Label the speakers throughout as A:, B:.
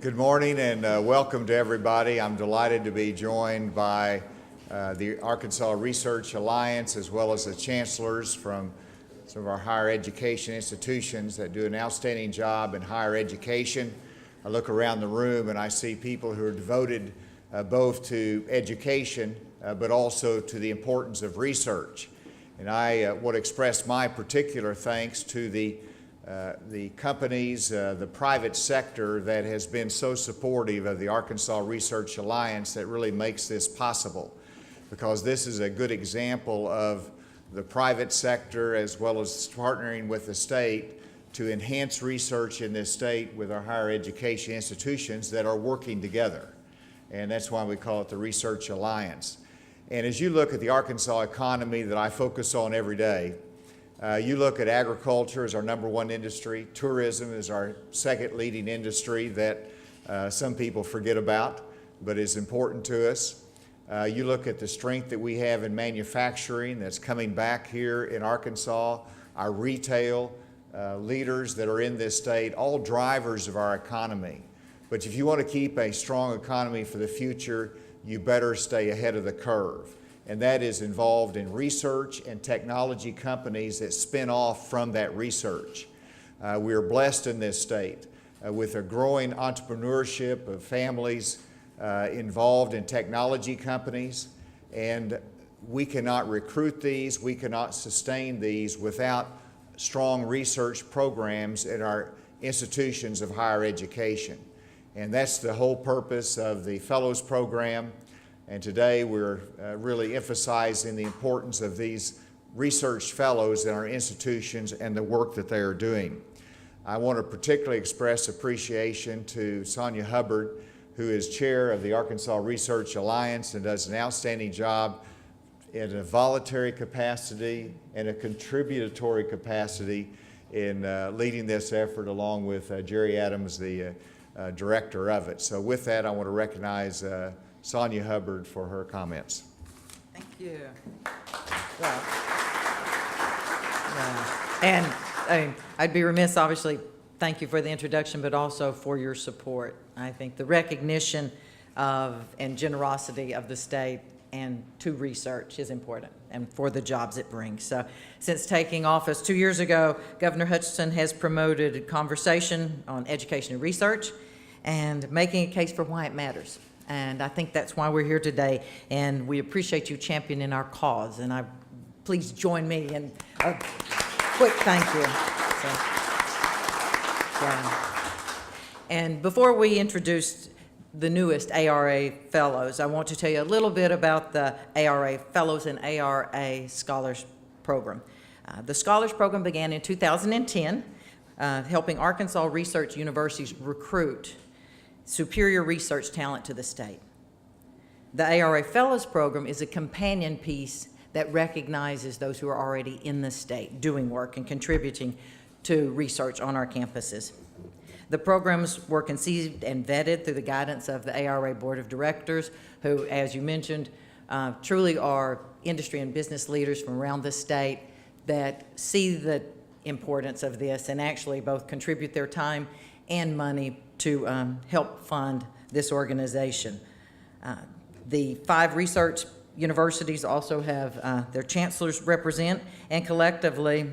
A: Good morning and welcome to everybody. I'm delighted to be joined by the Arkansas Research Alliance as well as the chancellors from some of our higher education institutions that do an outstanding job in higher education. I look around the room and I see people who are devoted both to education but also to the importance of research. And I want to express my particular thanks to the companies, the private sector that has been so supportive of the Arkansas Research Alliance that really makes this possible, because this is a good example of the private sector as well as partnering with the state to enhance research in this state with our higher education institutions that are working together. And that's why we call it the Research Alliance. And as you look at the Arkansas economy that I focus on every day, you look at agriculture as our #1 industry, tourism is our second leading industry that some people forget about, but is important to us. You look at the strength that we have in manufacturing that's coming back here in Arkansas, our retail leaders that are in this state, all drivers of our economy. But if you want to keep a strong economy for the future, you better stay ahead of the curve. And that is involved in research and technology companies that spin off from that research. We are blessed in this state with a growing entrepreneurship of families involved in technology companies, and we cannot recruit these, we cannot sustain these without strong research programs in our institutions of higher education. And that's the whole purpose of the Fellows Program. And today we're really emphasizing the importance of these research fellows in our institutions and the work that they are doing. I want to particularly express appreciation to Sonja Hubbard, who is chair of the Arkansas Research Alliance and does an outstanding job in a voluntary capacity and a contributory capacity in leading this effort, along with Jerry Adams, the director of it. So with that, I want to recognize Sonja Hubbard for her comments.
B: Thank you. Well, and I'd be remiss, obviously, thank you for the introduction, but also for your support. I think the recognition of and generosity of the state and to research is important, and for the jobs it brings. So since taking office 2 years ago, Governor Hutchinson has promoted conversation on education and research and making a case for why it matters. And I think that's why we're here today, and we appreciate you championing our cause. And please join me in a quick thank you. And before we introduce the newest ARA Fellows, I want to tell you a little bit about the ARA Fellows and ARA Scholars Program. The Scholars Program began in 2010, helping Arkansas research universities recruit superior research talent to the state. The ARA Fellows Program is a companion piece that recognizes those who are already in the state doing work and contributing to research on our campuses. The programs were conceived and vetted through the guidance of the ARA Board of Directors, who, as you mentioned, truly are industry and business leaders from around the state that see the importance of this and actually both contribute their time and money to help fund this organization. The 5 research universities also have their chancellors represent, and collectively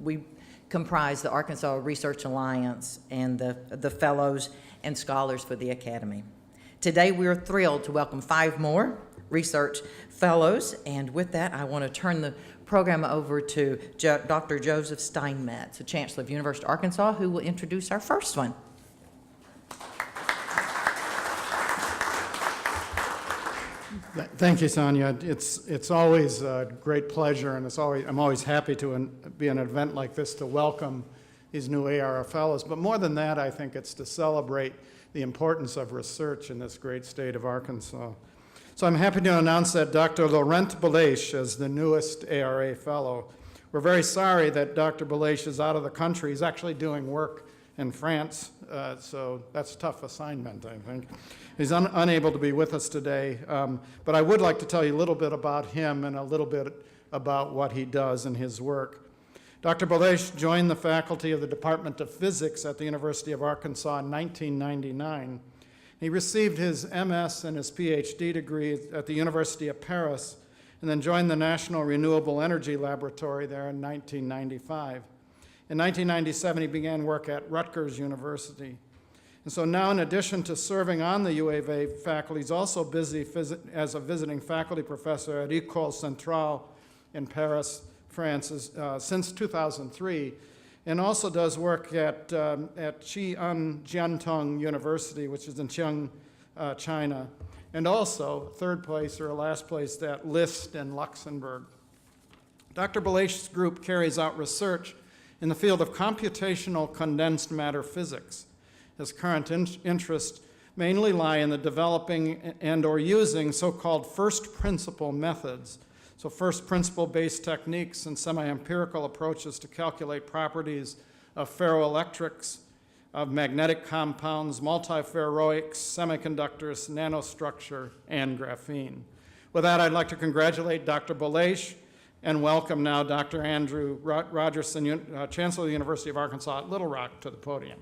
B: we comprise the Arkansas Research Alliance and the fellows and scholars for the academy. Today we are thrilled to welcome 5 more research fellows, and with that I want to turn the program over to Dr. Joseph Steinmetz, the Chancellor of University of Arkansas, who will introduce our first one.
C: Thank you, Sonja. It's always a great pleasure, and I'm always happy to be an event like this to welcome these new ARA fellows. But more than that, I think it's to celebrate the importance of research in this great state of Arkansas. So I'm happy to announce that Dr. Laurence is the newest ARA fellow. We're very sorry that Dr. Belache is out of the country. He's actually doing work in France, so that's a tough assignment, I think. He's unable to be with us today, but I would like to tell you a little bit about him and a little bit about what he does in his work. Dr. Balash joined the faculty of the Department of Physics at the University of Arkansas in 1999. He received his MS and his PhD degree at the University of Paris, and then joined the National Renewable Energy Laboratory there in 1995. In 1997, he began work at Rutgers University. And so now, in addition to serving on the U of A faculty, he's also busy as a visiting faculty professor at École Centrale in Paris, France, since 2003, and also does work at Jiantong University, which is in Qiang, China, and also third place or last place at LIST in Luxembourg. Dr. Balash's group carries out research in the field of computational condensed matter physics. His current interests mainly lie in the developing and or using so-called first principle methods, so first principle-based techniques and semi-empirical approaches to calculate properties of ferroelectrics, of magnetic compounds, multiferroics, semiconductors, nanostructure, and graphene. With that, I'd like to congratulate Dr. Balash and welcome now Dr. Andrew Rogerson, Chancellor of the University of Arkansas at Little Rock, to the podium.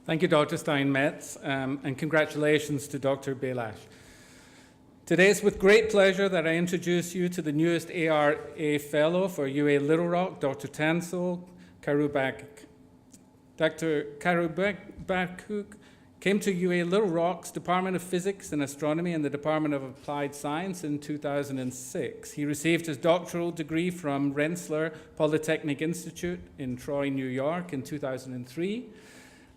D: Thank you, Dr. Steinmetz, and congratulations to Dr. Balash. Today it's with great pleasure that I introduce you to the newest ARA Fellow for UA Little Rock, Dr. Tansel Karubak. Dr. Karubak came to UA Little Rock's Department of Physics and Astronomy and the Department of Applied Science in 2006. He received his doctoral degree from Rensselaer Polytechnic Institute in Troy, New York in 2003.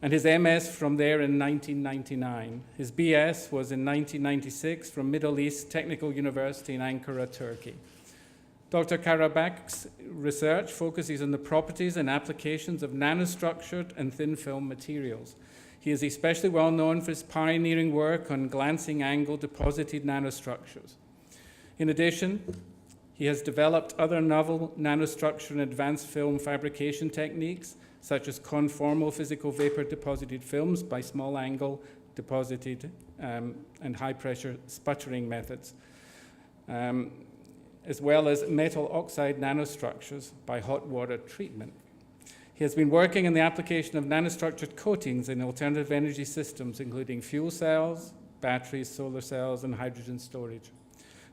D: And his MS from there in 1999. His BS was in 1996 from Middle East Technical University in Ankara, Turkey. Dr. Karabak's research focuses on the properties and applications of nanostructured and thin film materials. He is especially well known for his pioneering work on glancing angle deposited nanostructures. In addition, he has developed other novel nanostructure and advanced film fabrication techniques, such as conformal physical vapor deposited films by small angle deposited and high pressure sputtering methods, as well as metal oxide nanostructures by hot water treatment. He has been working in the application of nanostructured coatings in alternative energy systems, including fuel cells, batteries, solar cells, and hydrogen storage.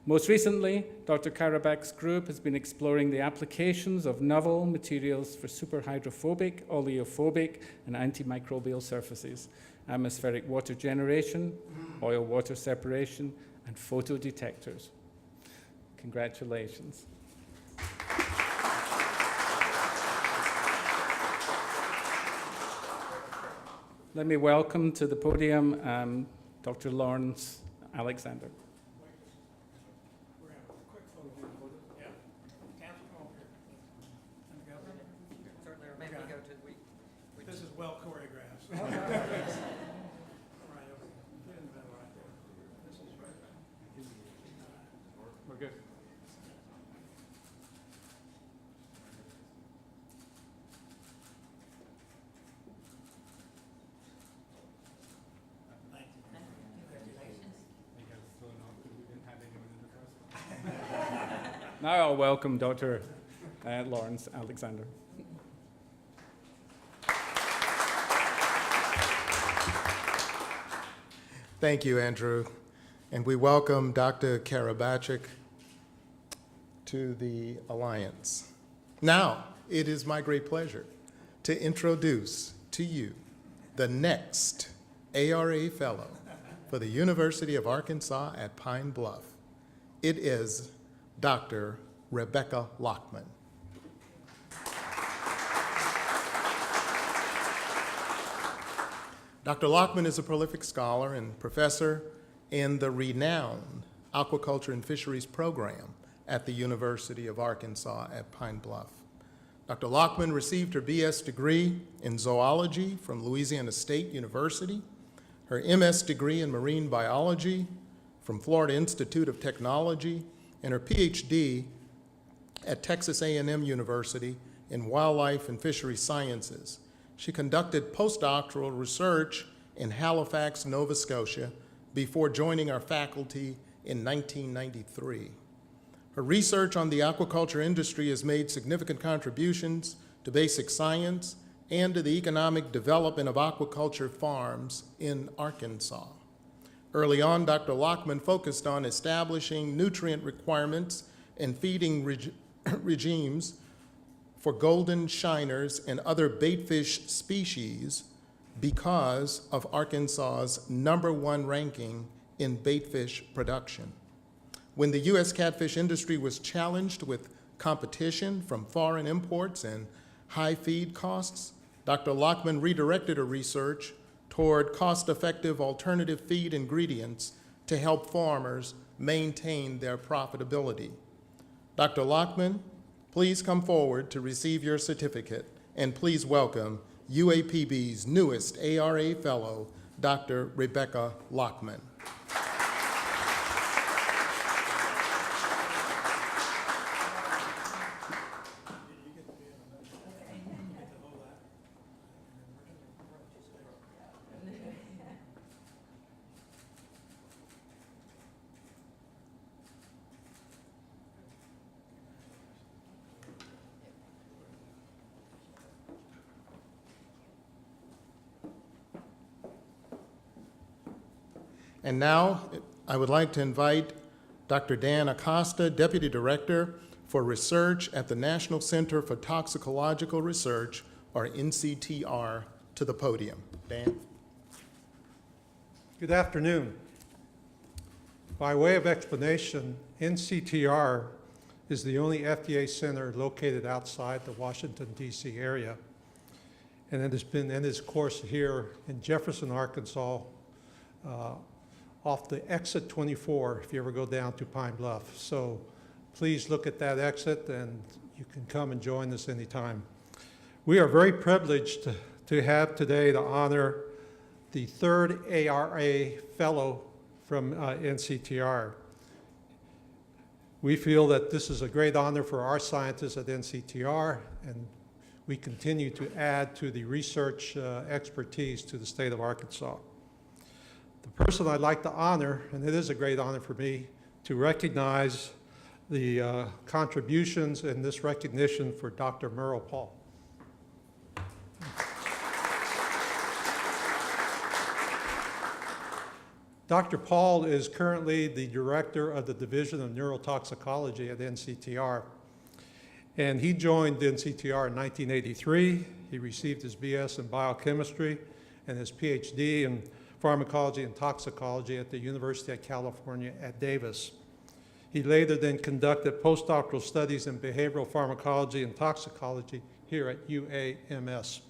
D: Most recently, Dr. Karabak's group has been exploring the applications of novel materials for superhydrophobic, oleophobic, and antimicrobial surfaces, atmospheric water generation, oil-water separation, and photodetectors. Congratulations. Let me welcome to the podium Dr. Laurence Alexander.
C: This is well choreographed. Right over here. Get in the middle right there. This is right.
D: We're good.
C: Thank you.
D: Congratulations. Now I'll welcome Dr. Laurence Alexander.
E: Thank you, Andrew. And we welcome Dr. Karabachik to the Alliance. Now, it is my great pleasure to introduce to you the next ARA Fellow for the University of Arkansas at Pine Bluff. It is Dr. Rebecca Lochmann. Dr. Lochmann is a prolific scholar and professor in the renowned Aquaculture and Fisheries program at the University of Arkansas at Pine Bluff. Dr. Lochmann received her BS degree in zoology from Louisiana State University, her MS degree in marine biology from Florida Institute of Technology, and her PhD at Texas A&M University in wildlife and fishery sciences. She conducted postdoctoral research in Halifax, Nova Scotia, before joining our faculty in 1993. Her research on the aquaculture industry has made significant contributions to basic science and to the economic development of aquaculture farms in Arkansas. Early on, Dr. Lochmann focused on establishing nutrient requirements and feeding regimes for golden shiners and other baitfish species because of Arkansas's #1 ranking in baitfish production. When the U.S. catfish industry was challenged with competition from foreign imports and high feed costs, Dr. Lochmann redirected her research toward cost-effective alternative feed ingredients to help farmers maintain their profitability. Dr. Lochmann, please come forward to receive your certificate, and please welcome UAPB's newest ARA Fellow, Dr. Rebecca Lochmann. And now, I would like to invite Dr. Dan Acosta, Deputy Director for Research at the National Center for Toxicological Research, or NCTR, to the podium. Dan?
F: Good afternoon. By way of explanation, NCTR is the only FDA center located outside the Washington, D.C. area, and it has been in its course here in Jefferson, Arkansas, off the exit 24 if you ever go down to Pine Bluff. So please look at that exit and you can come and join us anytime. We are very privileged to have today to honor the third ARA Fellow from NCTR. We feel that this is a great honor for our scientists at NCTR, and we continue to add to the research expertise to the state of Arkansas. The person I'd like to honor, and it is a great honor for me, to recognize the contributions and this recognition for Dr. Merle Paul. Dr. Paul is currently the director of the Division of Neurotoxicology at NCTR. And he joined NCTR in 1983. He received his BS in biochemistry and his PhD in pharmacology and toxicology at the University of California at Davis. He later then conducted postdoctoral studies in behavioral pharmacology and toxicology here at UAMS.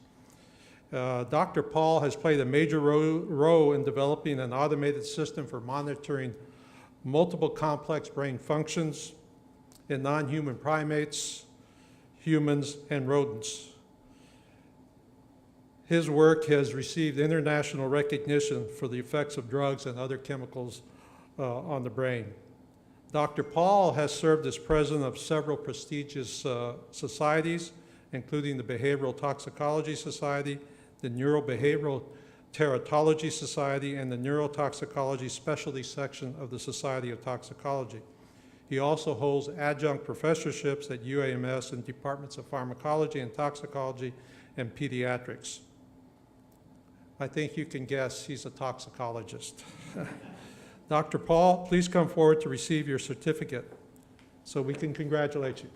F: Dr. Paul has played a major role in developing an automated system for monitoring multiple complex brain functions in non-human primates, humans, and rodents. His work has received international recognition for the effects of drugs and other chemicals on the brain. Dr. Paul has served as president of several prestigious societies, including the Behavioral Toxicology Society, the Neurobehavioral Teratology Society, and the Neurotoxicology Specialty Section of the Society of Toxicology. He also holds adjunct professorships at UAMS in departments of pharmacology and toxicology and pediatrics. I think you can guess he's a toxicologist. Dr. Paul, please come forward to receive your certificate so we can congratulate you.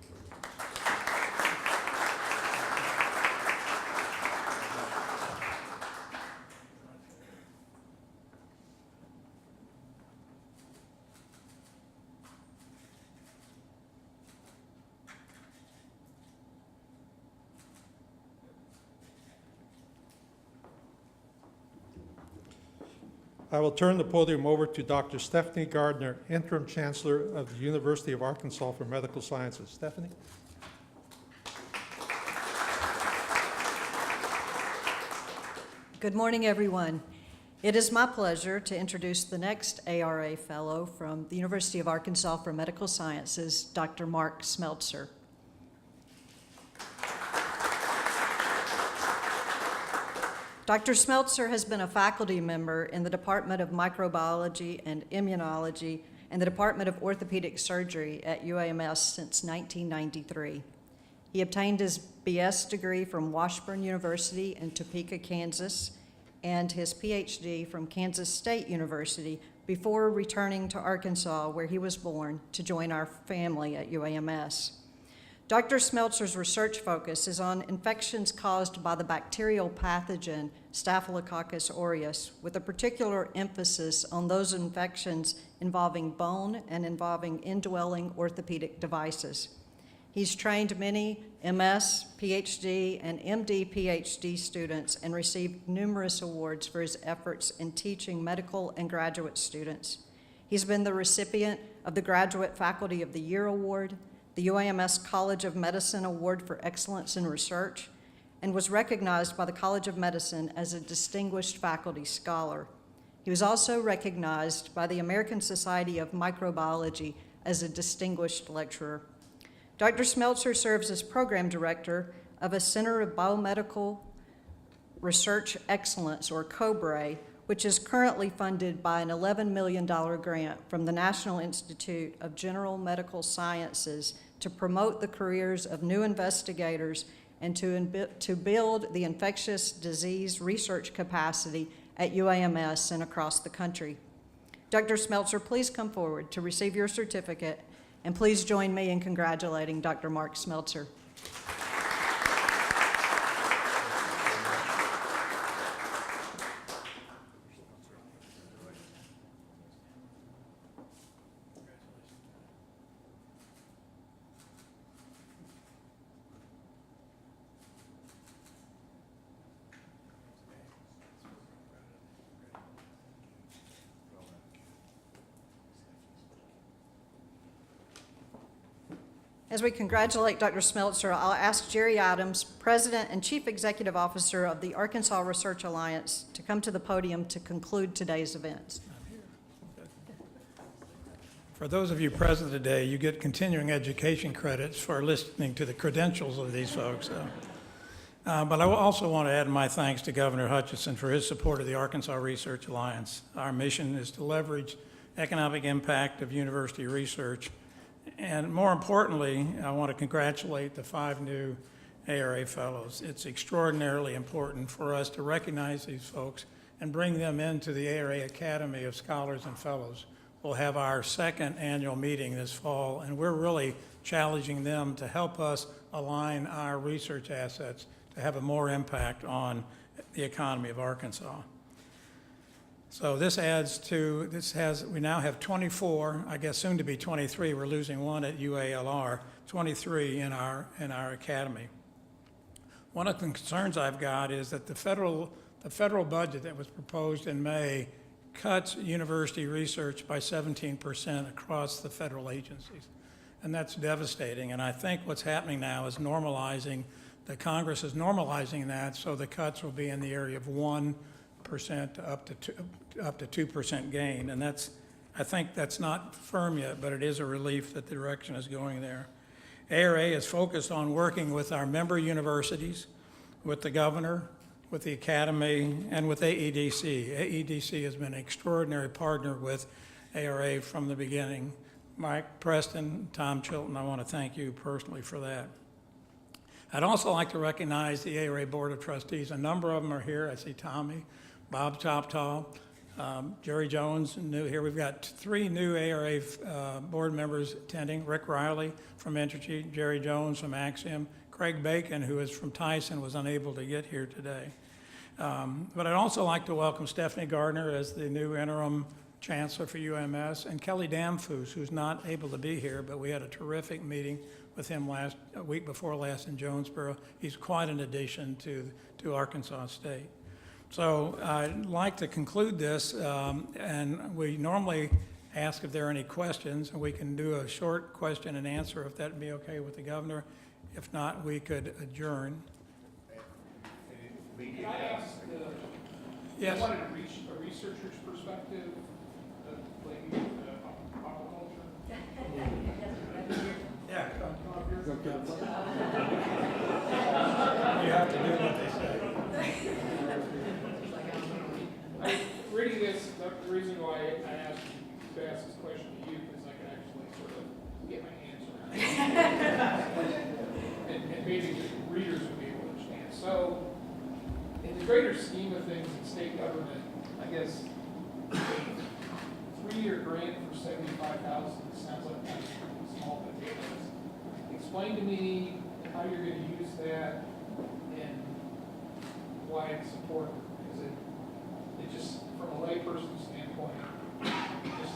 F: I will turn the podium over to Dr. Stephanie Gardner, Interim Chancellor of the University of Arkansas for Medical Sciences. Stephanie?
G: Good morning, everyone. It is my pleasure to introduce the next ARA Fellow from the University of Arkansas for Medical Sciences, Dr. Mark Smeltzer. Dr. Smeltzer has been a faculty member in the Department of Microbiology and Immunology and the Department of Orthopedic Surgery at UAMS since 1993. He obtained his BS degree from Washburn University in Topeka, Kansas, and his PhD from Kansas State University before returning to Arkansas, where he was born, to join our family at UAMS. Dr. Smeltzer's research focus is on infections caused by the bacterial pathogen Staphylococcus aureus, with a particular emphasis on those infections involving bone and involving indwelling orthopedic devices. He's trained many MS, PhD, and MD PhD students and received numerous awards for his efforts in teaching medical and graduate students. He's been the recipient of the Graduate Faculty of the Year Award, the UAMS College of Medicine Award for Excellence in Research, and was recognized by the College of Medicine as a Distinguished Faculty Scholar. He was also recognized by the American Society of Microbiology as a Distinguished Lecturer. Dr. Smeltzer serves as Program Director of a Center of Biomedical Research Excellence, or COBRE, which is currently funded by an $11 million grant from the National Institute of General Medical Sciences to promote the careers of new investigators and to build the infectious disease research capacity at UAMS and across the country. Dr. Smeltzer, please come forward to receive your certificate, and please join me in congratulating Dr. Mark Smeltzer. As we congratulate Dr. Smeltzer, I'll ask Jerry Adams, President and Chief Executive Officer of the Arkansas Research Alliance, to come to the podium to conclude today's events.
H: For those of you present today, you get continuing education credits for listening to the credentials of these folks. But I also want to add my thanks to Governor Hutchinson for his support of the Arkansas Research Alliance. Our mission is to leverage economic impact of university research. And more importantly, I want to congratulate the 5 new ARA fellows. It's extraordinarily important for us to recognize these folks and bring them into the ARA Academy of Scholars and Fellows. We'll have our 2nd annual meeting this fall, and we're really challenging them to help us align our research assets to have a more impact on the economy of Arkansas. So we now have 24, I guess soon to be 23, we're losing one at UALR, 23 in our academy. One of the concerns I've got is that the federal budget that was proposed in May cuts university research by 17% across the federal agencies. And that's devastating. And I think what's happening now is the Congress is normalizing that, so the cuts will be in the area of 1% to up to 2% gain. And I think that's not firm yet, but it is a relief that the direction is going there. ARA is focused on working with our member universities, with the governor, with the academy, and with AEDC. AEDC has been an extraordinary partner with ARA from the beginning. Mike Preston, Tom Chilton, I want to thank you personally for that. I'd also like to recognize the ARA Board of Trustees. A number of them are here. I see Tommy, Bob Choptaw, Jerry Jones, new here. We've got 3 new ARA board members attending. Rick Riley from Entergy, Jerry Jones from Axiom, Craig Bacon, who is from Tyson, was unable to get here today. But I'd also like to welcome Stephanie Gardner as the new interim Chancellor for UMS, and Kelly Damfoos, who's not able to be here, but we had a terrific meeting with him a week before last in Jonesboro. He's quite an addition to Arkansas State. So I'd like to conclude this, and we normally ask if there are any questions, and we can do a short question and answer if that'd be okay with the governor. If not, we could adjourn.
I: Can I ask,
H: yes.
I: I wanted to reach a researcher's perspective, like aquaculture.
H: Yeah, come up here. You have to do what they say.
I: Reading this, the reason why I asked to ask this question to you the greater scheme of things in state government, I guess, a 3-year grant for $75,000 sounds like kind of small potatoes. Explain to me how you're going to use that and why it's important. Because it just, from a layperson's standpoint, just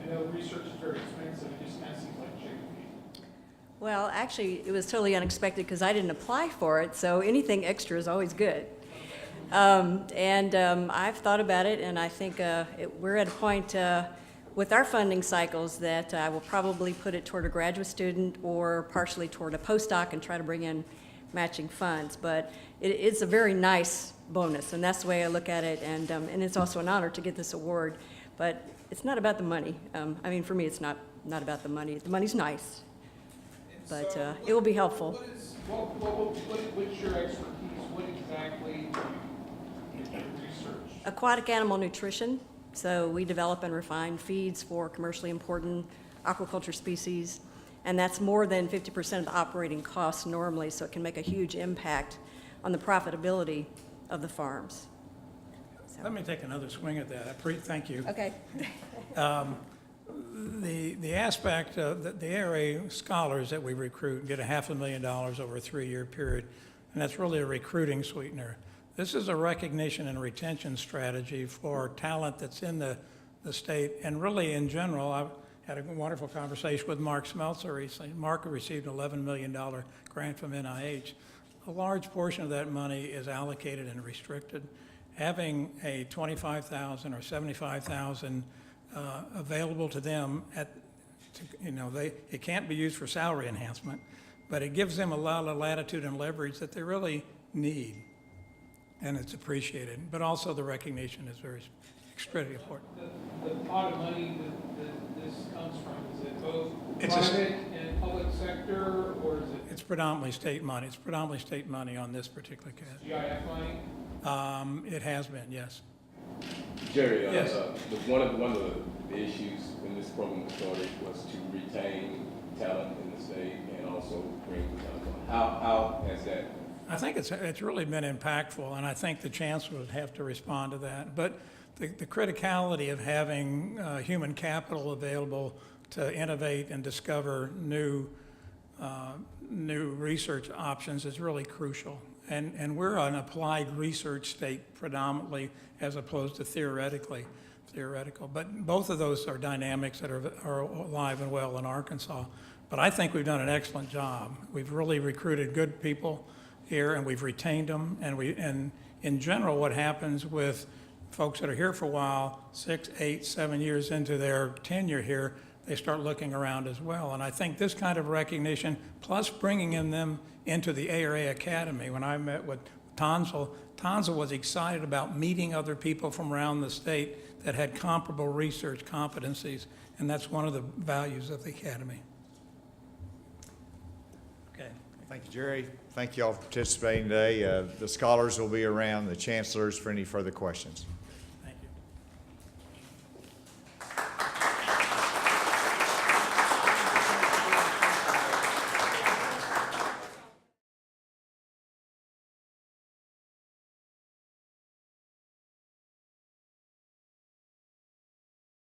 I: I know research is very expensive. It just kind of seems like chicken feed.
J: Well, actually, it was totally unexpected because I didn't apply for it, so anything extra is always good. I've thought about it, and I think we're at a point with our funding cycles that I will probably put it toward a graduate student or partially toward a postdoc and try to bring in matching funds. But it's a very nice bonus, and that's the way I look at it, and it's also an honor to get this award. But it's not about the money. I mean, for me, it's not about the money. The money's nice, but it will be helpful.
I: What's your expertise? What exactly is your research?
J: Aquatic animal nutrition. So we develop and refine feeds for commercially important aquaculture species, and that's more than 50% of the operating costs normally, so it can make a huge impact on the profitability of the farms. So.
H: Let me take another swing at that. Thank you.
J: Okay.
H: The aspect of the ARA scholars that we recruit get $500,000 over a 3-year period, and that's really a recruiting sweetener. This is a recognition and retention strategy for talent that's in the state, and really in general. I've had a wonderful conversation with Mark Smeltzer recently. Mark received an $11 million grant from NIH. A large portion of that money is allocated and restricted. Having a $25,000 or $75,000 available to them it can't be used for salary enhancement, but it gives them a lot of latitude and leverage that they really need, and it's appreciated. But also the recognition is extremely important.
I: The pot of money that this comes from, is it both private and public sector, or is it?
H: It's predominantly state money. It's predominantly state money on this particular case.
I: GIF money?
H: It has been, yes.
K: Jerry,
H: Yes.
K: one of the issues when this program was started was to retain talent in the state and also bring talent on. How has that?
H: I think it's really been impactful, and I think the Chancellor would have to respond to that. But the criticality of having human capital available to innovate and discover new research options is really crucial. And we're an applied research state predominantly, as opposed to theoretical. But both of those are dynamics that are alive and well in Arkansas. But I think we've done an excellent job. We've really recruited good people here, and we've retained them. And in general, what happens with folks that are here for a while, 6, 8, 7 years into their tenure here, they start looking around as well. And I think this kind of recognition, plus bringing in them into the ARA Academy. When I met with Tonsil was excited about meeting other people from around the state that had comparable research competencies, and that's one of the values of the Academy. Okay.
A: Thank you, Jerry. Thank you all for participating today. The scholars will be around, the chancellors, for any further questions.